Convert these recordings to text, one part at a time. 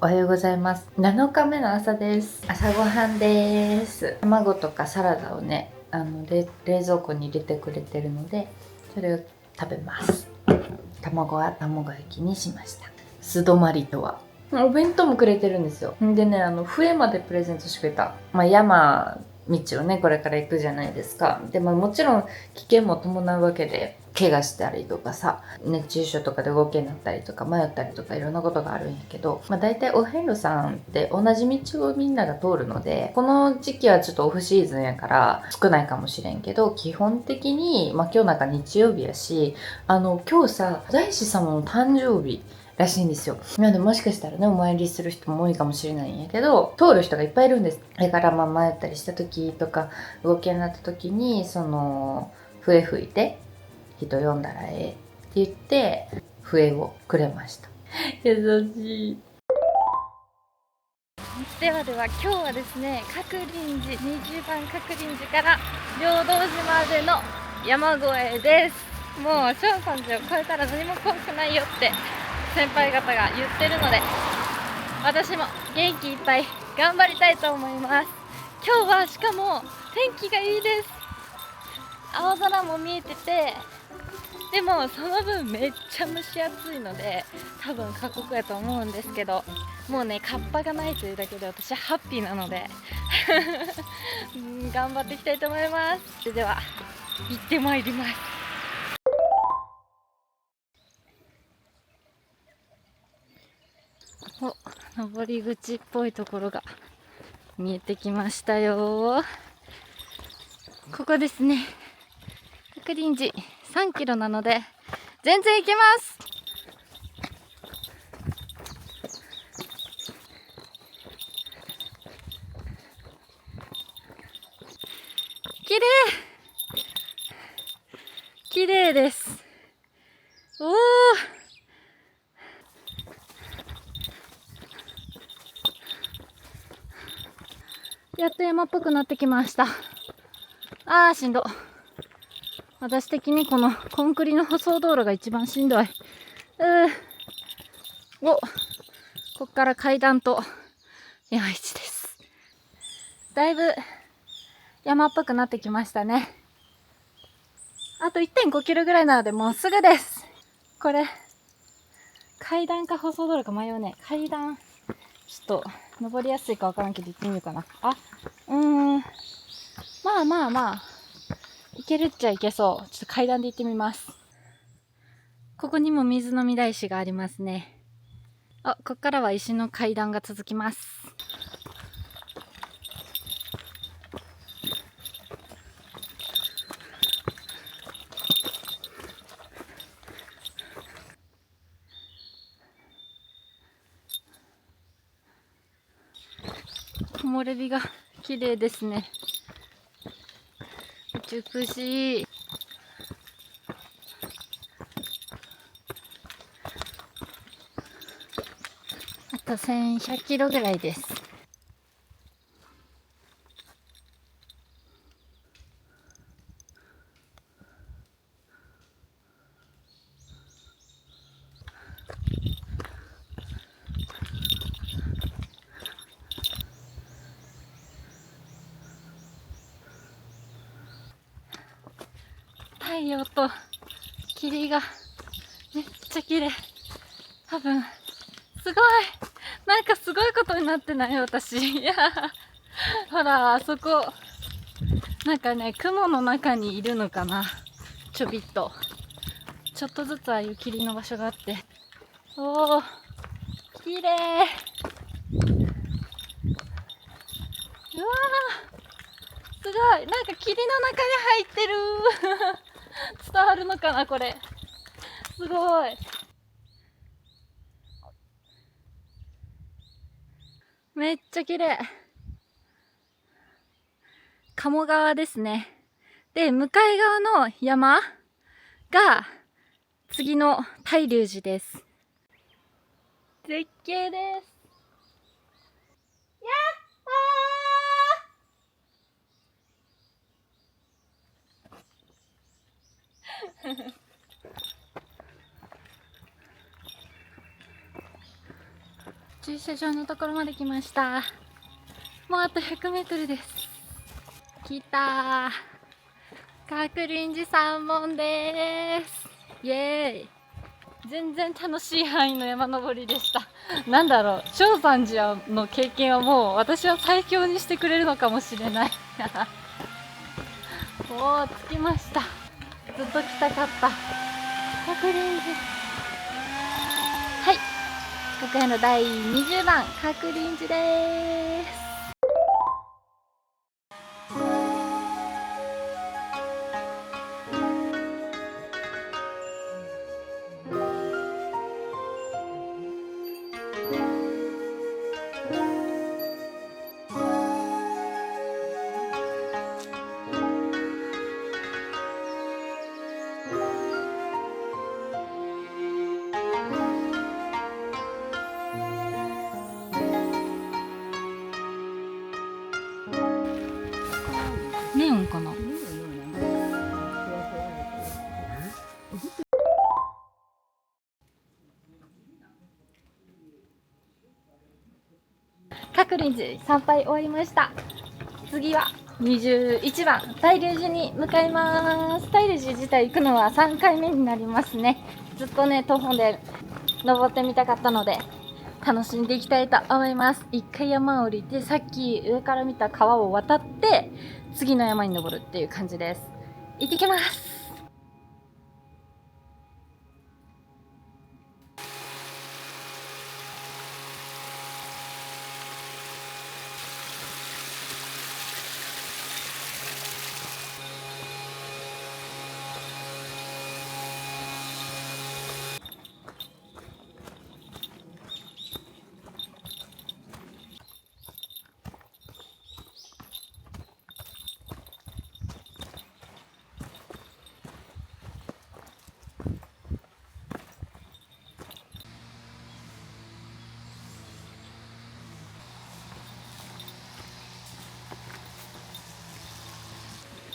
おはようございます。7日目の朝です。朝ごはんです。卵とかサラダをね、冷蔵庫に入れてくれてるので、それを食べます。卵は卵焼きにしました。素泊まりとは。お弁当もくれてるんですよ。でね、笛までプレゼントしてくれた。山道をね、これから行くじゃないですか。でももちろん危険も伴うわけで、怪我したりとかさ、熱中症とかで動けになったりとか迷ったりとかいろんなことがあるんやけど、大体お遍路さんって同じ道をみんなが通るので、この時期はちょっとオフシーズンやから少ないかもしれんけど、基本的に、今日なんか日曜日やし、今日さ、大師様の誕生日らしいんですよ。なのでもしかしたらね、お参りする人も多いかもしれないんやけど、通る人がいっぱいいるんです。だから迷ったりした時とか、動けになった時に、笛吹いて、人呼んだらええって言って笛をくれました。優しい。では今日はですね、鶴林寺20番鶴林寺から両道寺までの山越えです。もう正山寺を越えたら何も怖くないよって先輩方が言ってるので、私も元気いっぱい頑張りたいと思います。今日はしかも天気がいいです。青空も見えてて、でもその分めっちゃ蒸し暑いので多分過酷やと思うんですけど、もうね、カッパがないというだけで私はハッピーなので頑張っていきたいと思います。それでは行ってまいります。登り口っぽいところが見えてきましたよ。ここですね、鶴林寺3キロなので全然行けます。綺麗綺麗です。おー、やっと山っぽくなってきました。しんど。私的にこのコンクリの舗装道路が一番しんどい。こっから階段と山道です。だいぶ山っぽくなってきましたね。あと 1.5 キロぐらいなのでもうすぐです。これ階段か舗装道路か迷うね。階段ちょっと登りやすいか分からんけど行ってみようかな。まあいけるっちゃいけそう。ちょっと階段で行ってみます。ここにも水飲み台石がありますね。ここからは石の階段が続きます。木漏れ日が綺麗ですね。美しい。あと1100キロぐらいです。太陽と霧がめっちゃ綺麗。多分すごい、なんかすごいことになってない私。いや、ほらあそこなんかね、雲の中にいるのかな、ちょびっとちょっとずつああいう霧の場所があって、おー綺麗。うわーすごい、なんか霧の中に入ってる伝わるのかなこれ、すごい、めっちゃ綺麗。鴨川ですね。で、向かい側の山が次の大龍寺です。絶景です。やっほー駐車場のところまで来ました。もうあと100メートルです。来たー。角林寺三門です。イエーイ。全然楽しい範囲の山登りでした。なんだろう、正山寺の経験はもう私は最強にしてくれるのかもしれない。おー、着きました。ずっと来たかった。角林寺。はい。四国編の第20番、角林寺です。ネオンかな。角林寺参拝終わりました。次は21番大龍寺に向かいます。大龍寺自体行くのは3回目になりますね。ずっとね徒歩で登ってみたかったので楽しんでいきたいと思います。一回山を降りて、さっき上から見た川を渡って次の山に登るっていう感じです。行ってきます。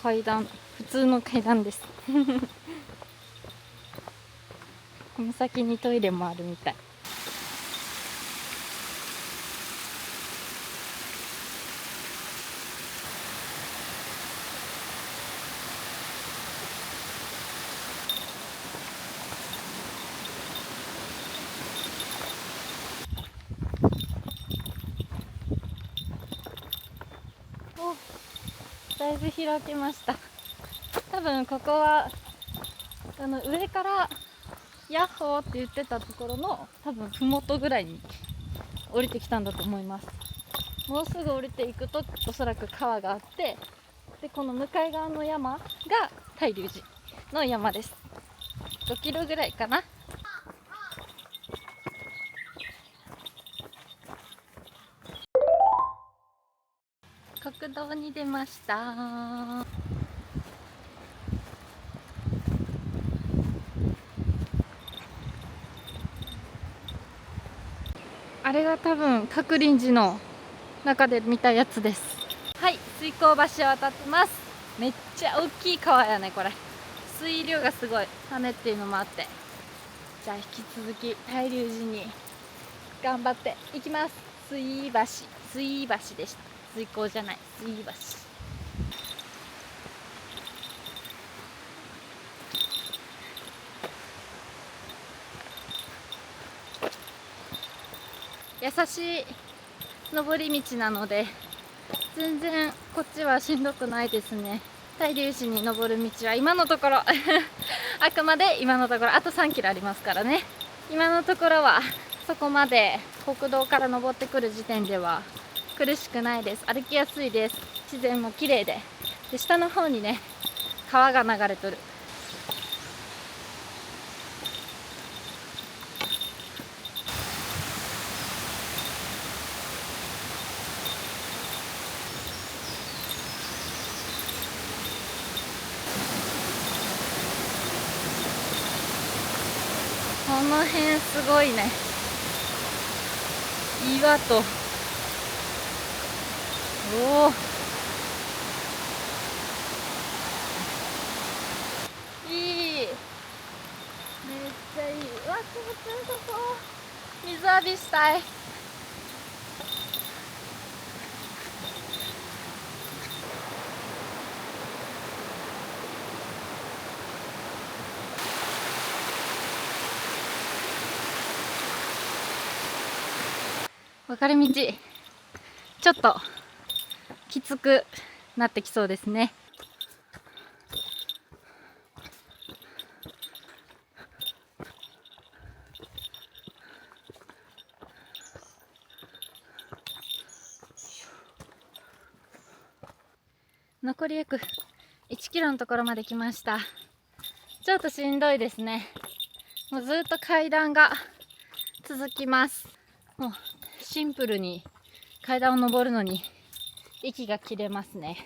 階段、普通の階段です。この先にトイレもあるみたい。お、だいぶ開けました。多分ここは上からヤッホーって言ってたところの多分麓ぐらいに降りてきたんだと思います。もうすぐ降りていくとおそらく川があって、でこの向かい側の山が大龍寺の山です。5キロぐらいかな。国道に出ました。あれが多分角林寺の中で見たやつです。はい、水溝橋を渡ってます。めっちゃ大きい川やねこれ。水量がすごい。羽っていうのもあって、じゃあ引き続き大龍寺に頑張っていきます。水橋でした。水溝じゃない、水橋。優しい登り道なので全然こっちはしんどくないですね。大龍寺に登る道は今のところあくまで今のところあと3キロありますからね。今のところはそこまで国道から登ってくる時点では苦しくないです。歩きやすいです。自然も綺麗で、下の方にね川が流れとる。この辺すごいね。岩と、おお、いい、めっちゃいい。うわ、気持ちよさそう。水浴びしたい。分かれ道ちょっときつくなってきそうですね。残り約1キロのところまで来ました。ちょっとしんどいですね。もうずっと階段が続きます。もうシンプルに階段を登るのに息が切れますね。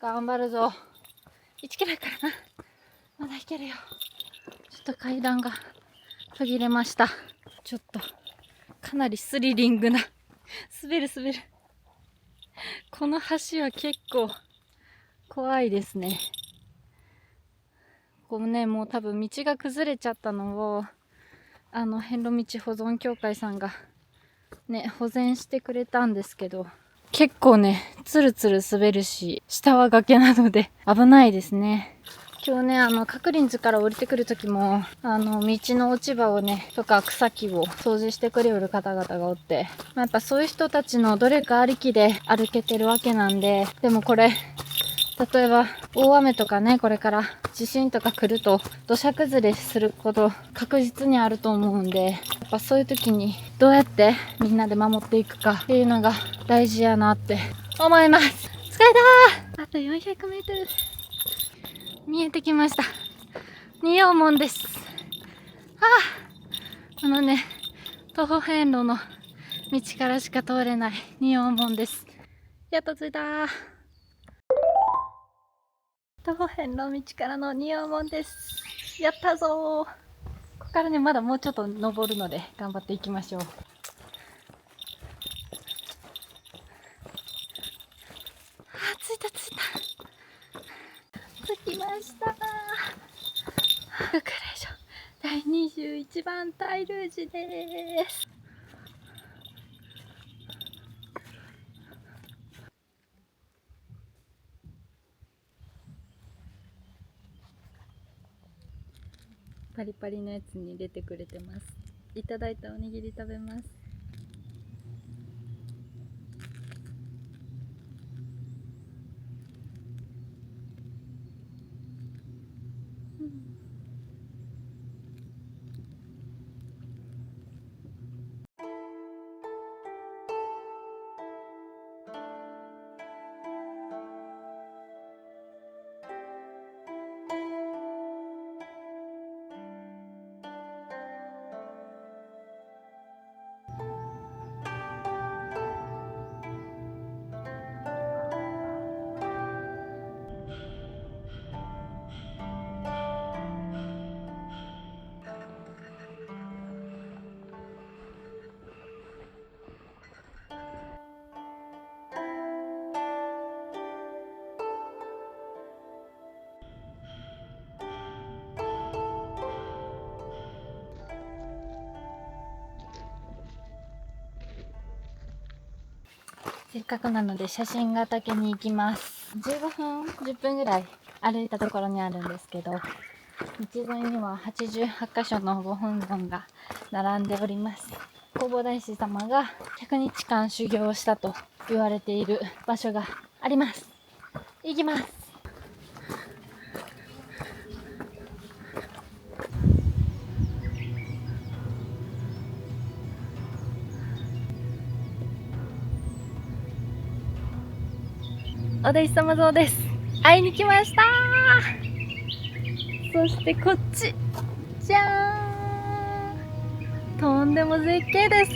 頑張るぞ。1キロやからな。まだいけるよ。ちょっと階段が途切れました。ちょっとかなりスリリングな滑る。この橋は結構怖いですね。こうね、もう多分道が崩れちゃったのを遍路道保存協会さんがね保全してくれたんですけど、結構ねつるつる滑るし、下は崖なので危ないですね。今日ね鶴林寺から降りてくる時も道の落ち葉をねとか草木を掃除してくれる方々がおって、やっぱそういう人たちの努力ありきで歩けてるわけなんで、でもこれ例えば大雨とかね、これから地震とか来ると土砂崩れすること確実にあると思うんで、やっぱそういう時にどうやってみんなで守っていくかっていうのが大事やなって思います。疲れたー。あと400メートル見えてきました。仁王門です。徒歩遍路の道からしか通れない仁王門です。やっと着いたー。徒歩遍路道からの仁王門です。やったぞー。ここからねまだもうちょっと登るので頑張っていきましょう。着きましたー。福来所第21番大龍寺です。パリパリのやつに入れてくれてます。いただいたおにぎり食べます。せっかくなので写真が畑に行きます。15分10分ぐらい歩いたところにあるんですけど、道沿いには88箇所のご本尊が並んでおります。弘法大師様が100日間修行をしたと言われている場所があります。行きます。お大師様像です。会いに来ましたー。そしてこっちじゃーん、とんでも絶景です。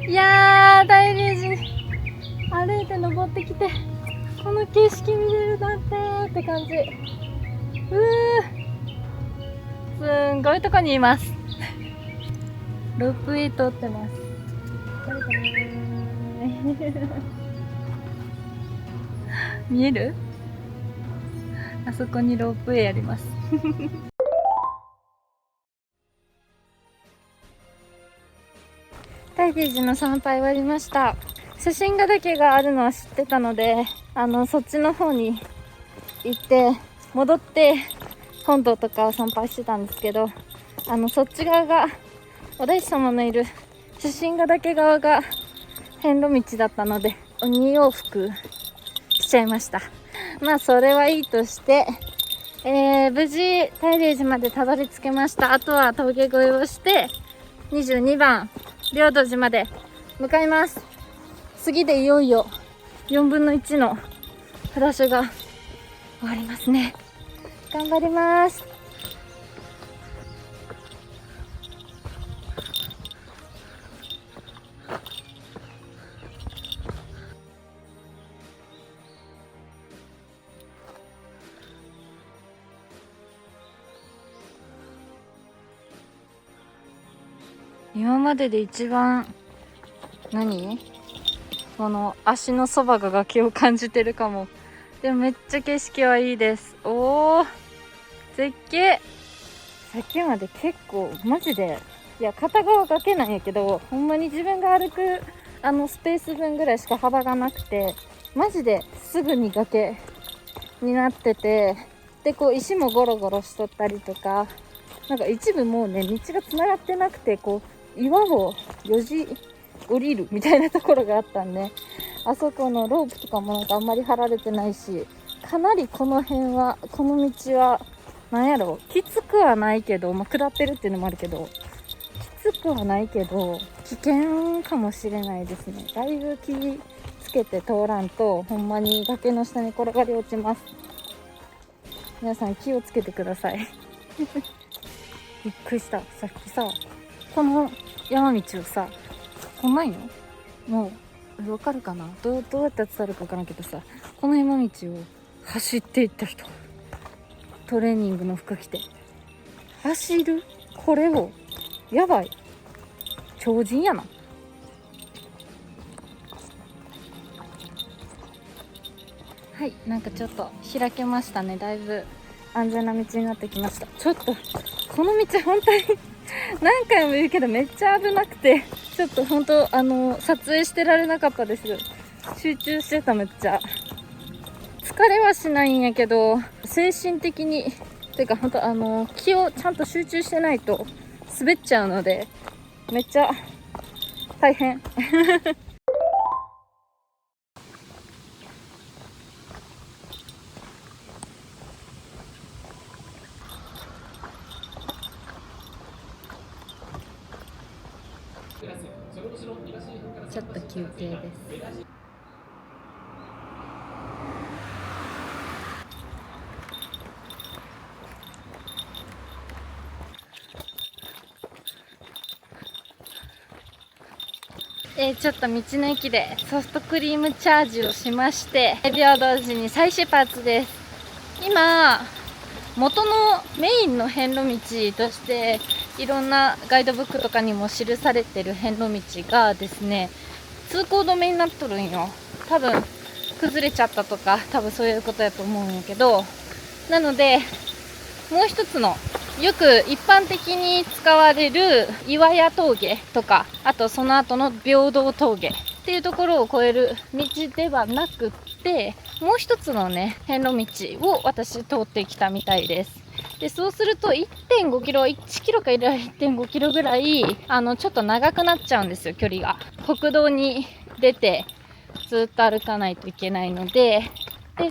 いやー、大龍寺に歩いて登ってきてこの景色見れるなんてーって感じ。すんごいとこにいます。ロープウェイ通ってます。バイバーイ見える？あそこにロープウェイあります大龍寺の参拝終わりました。写真が岳があるのは知ってたので、そっちの方に行って戻って本堂とかを参拝してたんですけど、そっち側がお大師様のいる写真がだけ側が遍路道だったので2往復しちゃいました。まあそれはいいとして、無事大霊寺までたどり着けました。あとは峠越えをして22番両土寺まで向かいます。次でいよいよ4分の1の札所が終わりますね。頑張ります。今までで一番この足のそばが崖を感じてるかも。でもめっちゃ景色はいいです。おー、絶景。さっきまで結構マジで、いや片側崖なんやけど、ほんまに自分が歩くスペース分ぐらいしか幅がなくて、マジですぐに崖になってて、でこう石もゴロゴロしとったりとか、なんか一部もうね道がつながってなくて、こう岩をよじ降りるみたいなところがあったんで、あそこのロープとかもなんかあんまり張られてないし、かなりこの辺はこの道はなんやろ、きつくはないけど、下ってるっていうのもあるけど、きつくはないけど危険かもしれないですね。だいぶ気つけて通らんとほんまに崖の下に転がり落ちます。皆さん気をつけてくださいびっくりした。さっきさ、この山道をさ、こんなんよ、もうわかるかな、どうやって伝わるかわからんけどさ、この山道を走っていった人、トレーニングの服着て走る、これをやばい、超人やな。はい、なんかちょっと開けましたね。だいぶ安全な道になってきました。ちょっとこの道本当に何回も言うけどめっちゃ危なくて、ちょっと本当撮影してられなかったです。集中してた。めっちゃ疲れはしないんやけど、精神的にてか本当気をちゃんと集中してないと滑っちゃうので、めっちゃ大変ちょっと休憩です。ちょっと道の駅でソフトクリームチャージをしまして、平等寺に再出発です。今元のメインの遍路道としていろんなガイドブックとかにも記されてる遍路道がですね、通行止めになっとるんよ。多分崩れちゃったとか、多分そういうことやと思うんやけど、なのでもう一つのよく一般的に使われる岩屋峠とか、あとその後の平等峠っていうところを越える道ではなくって、もう一つのね遍路道を私通ってきたみたいです。でそうすると 1.5 キロ、1キロか 1.5 キロぐらいちょっと長くなっちゃうんですよ、距離が。国道に出てずっと歩かないといけないので、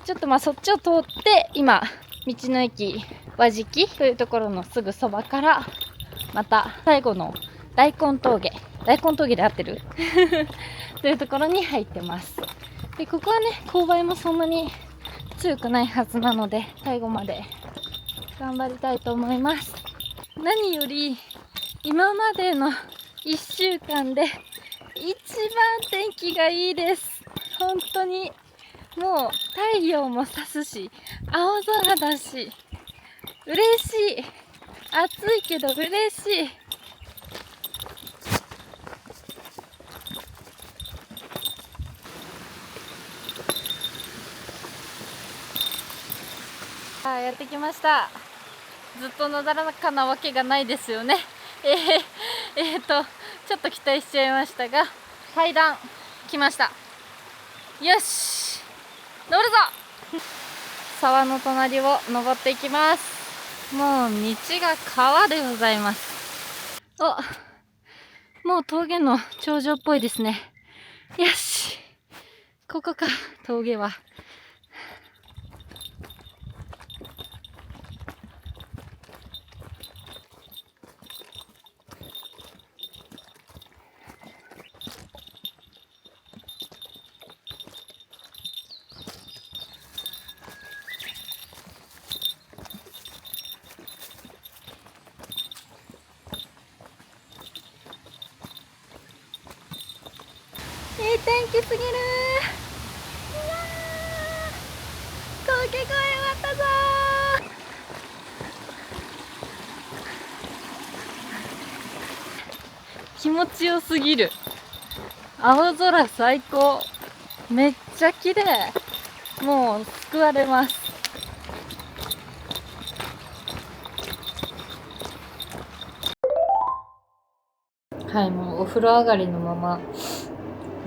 ちょっとそっちを通って今道の駅和敷というところのすぐそばから、また最後の大根峠で合ってるというところに入ってます。でここはね勾配もそんなに強くないはずなので、最後まで頑張りたいと思います。何より今までの1週間で一番天気がいいです。本当にもう太陽も差すし青空だし嬉しい。暑いけど嬉しい。やってきました。ずっとなだらかなわけがないですよね。ちょっと期待しちゃいましたが、階段来ました。よし登るぞ沢の隣を登っていきます。もう道が川でございます。もう峠の頂上っぽいですね。よし、ここか、峠は。いい天気すぎる。うわー、峠越え終わったぞー。気持ちよすぎる。青空最高。めっちゃ綺麗。もう救われます。はい、もうお風呂上がりのまま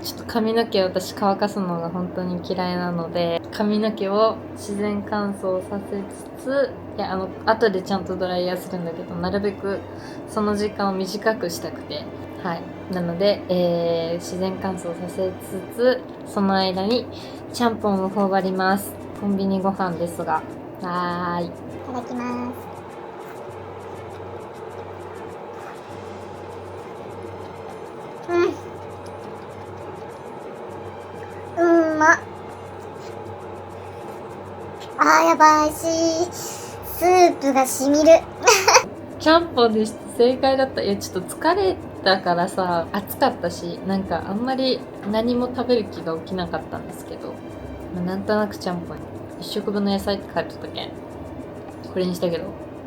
ちょっと髪の毛を私乾かすのが本当に嫌いなので、髪の毛を自然乾燥させつつ、いや後でちゃんとドライヤーするんだけど、なるべくその時間を短くしたくて、はい、なので、自然乾燥させつつ、その間にちゃんぽんを頬張ります。コンビニご飯ですが、はーい、いただきます。うんまっ。やばいし、スープがしみる。ちゃんぽんでして正解だった。いや、ちょっと疲れたからさ、暑かったし、なんかあんまり何も食べる気が起きなかったんですけど、なんとなくちゃんぽん1食分の野菜って書いてたけんこれにしたけど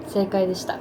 正解でした。